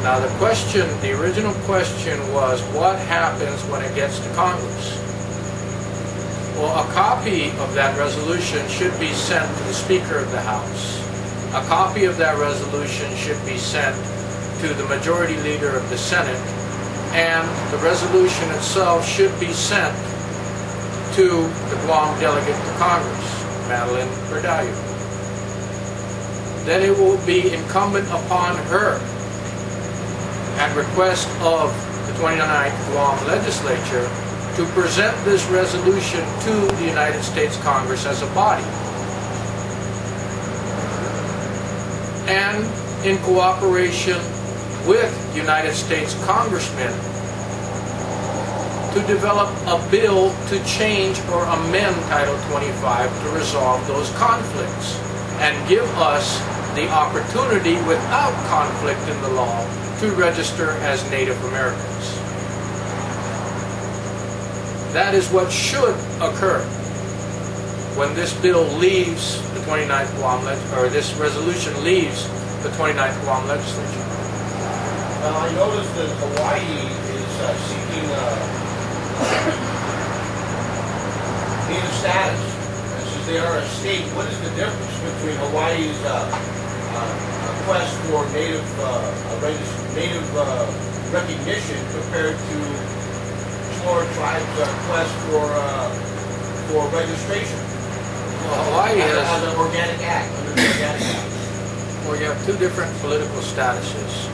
Now the original question was, what happens when it gets to Congress? Well, a copy of that resolution should be sent to the Speaker of the House. A copy of that resolution should be sent to the Majority Leader of the Senate, and the resolution itself should be sent to the Guam delegate to Congress, Madeline Verdayo. Then it will be incumbent upon her, at request of the 29th Guam legislature, to present this resolution to the United States Congress as a body. And in cooperation with United States congressmen to develop a bill to change or amend Title 25 to resolve those conflicts and give us the opportunity without conflict in the law to register as Native Americans. That is what should occur when this bill leaves the 29th Guam, or this resolution leaves the 29th Guam legislature. Now I noticed that Hawaii is seeking Native status. And since they are a state, what is the difference between Hawaii's quest for Native recognition compared to Chamorro tribe's quest for registration? Well, Hawaii has an organic act, under the Organic Act. Well, you have two different political statuses.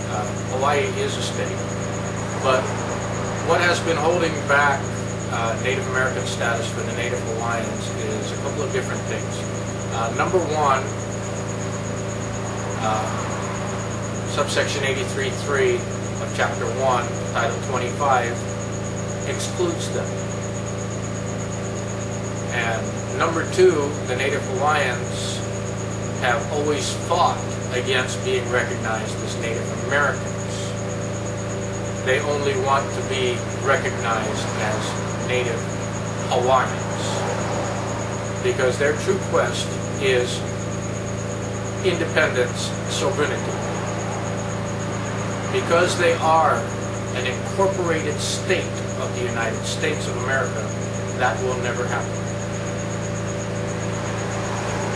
Hawaii is a state, but what has been holding back Native American status for the Native Hawaiians is a couple of different things. Number one, subsection 83.3 of Chapter 1, Title 25, excludes them. And number two, the Native Hawaiians have always fought against being recognized as Native Americans. They only want to be recognized as Native Hawaiians because their true quest is independence, sovereignty. Because they are an incorporated state of the United States of America, that will never happen.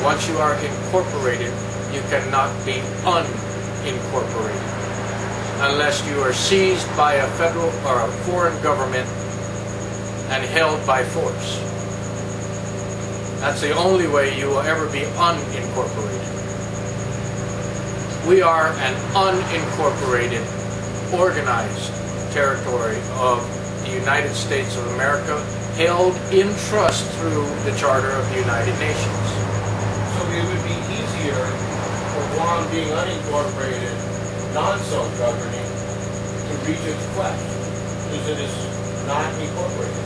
Once you are incorporated, you cannot be unincorporated unless you are seized by a federal or a foreign government and held by force. That's the only way you will ever be unincorporated. We are an unincorporated, organized territory of the United States of America, held in trust through the Charter of the United Nations. So it would be easier for Guam being unincorporated, non-self-governing, to reach its quest, because it is not incorporated.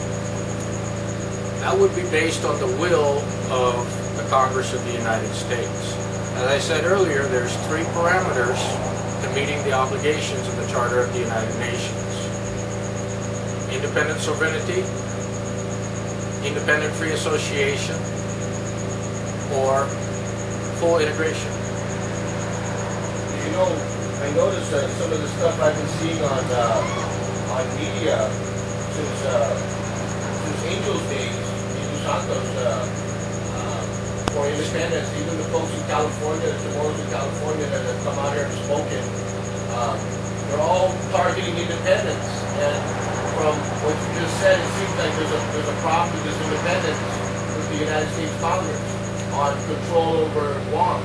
That would be based on the will of the Congress of the United States. As I said earlier, there's three parameters to meeting the obligations of the Charter of the United Nations. Independent sovereignty, independent free association, or full integration. You know, I noticed that some of the stuff I've been seeing on media since Angel's days, Angel Santos, for independence, even the folks in California, the Chamorros in California that have come out here and spoken, they're all targeting independence. And from what you just said, it seems like there's a problem with this independence with the United States Congress on control over Guam.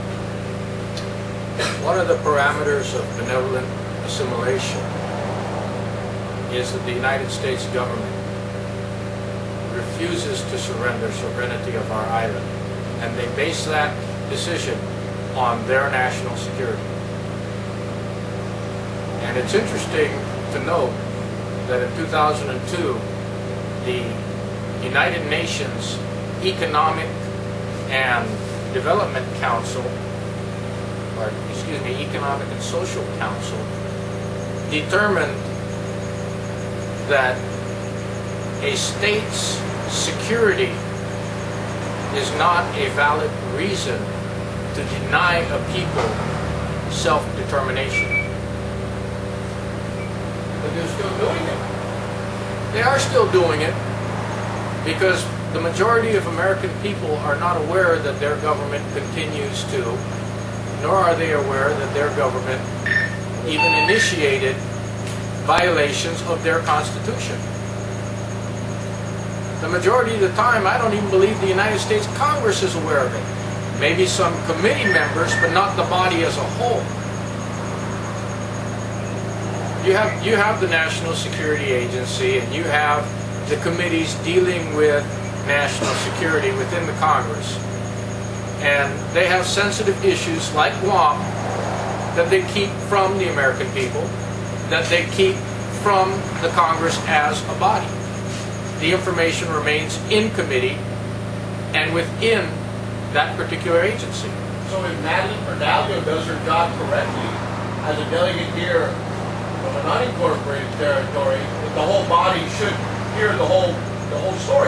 One of the parameters of benevolent assimilation is that the United States government refuses to surrender sovereignty of our island, and they base that decision on their national security. And it's interesting to note that in 2002, the United Nations Economic and Development Council, or excuse me, Economic and Social Council, determined that a state's security is not a valid reason to deny a people self-determination. still doing it. They are still doing it because the majority of American people are not aware that their government continues to, nor are they aware that their government even initiated violations of their Constitution. The majority of the time, I don't even believe the United States Congress is aware of it. Maybe some committee members, but not the body as a whole. You have the National Security Agency, and you have the committees dealing with national security within the Congress. And they have sensitive issues like Guam that they keep from the American people, that they keep from the Congress as a body. The information remains in committee and within that particular agency. So if Madeline Bernaldo does her job correctly, as a delegate here from an unincorporated territory, the whole body should hear the whole story.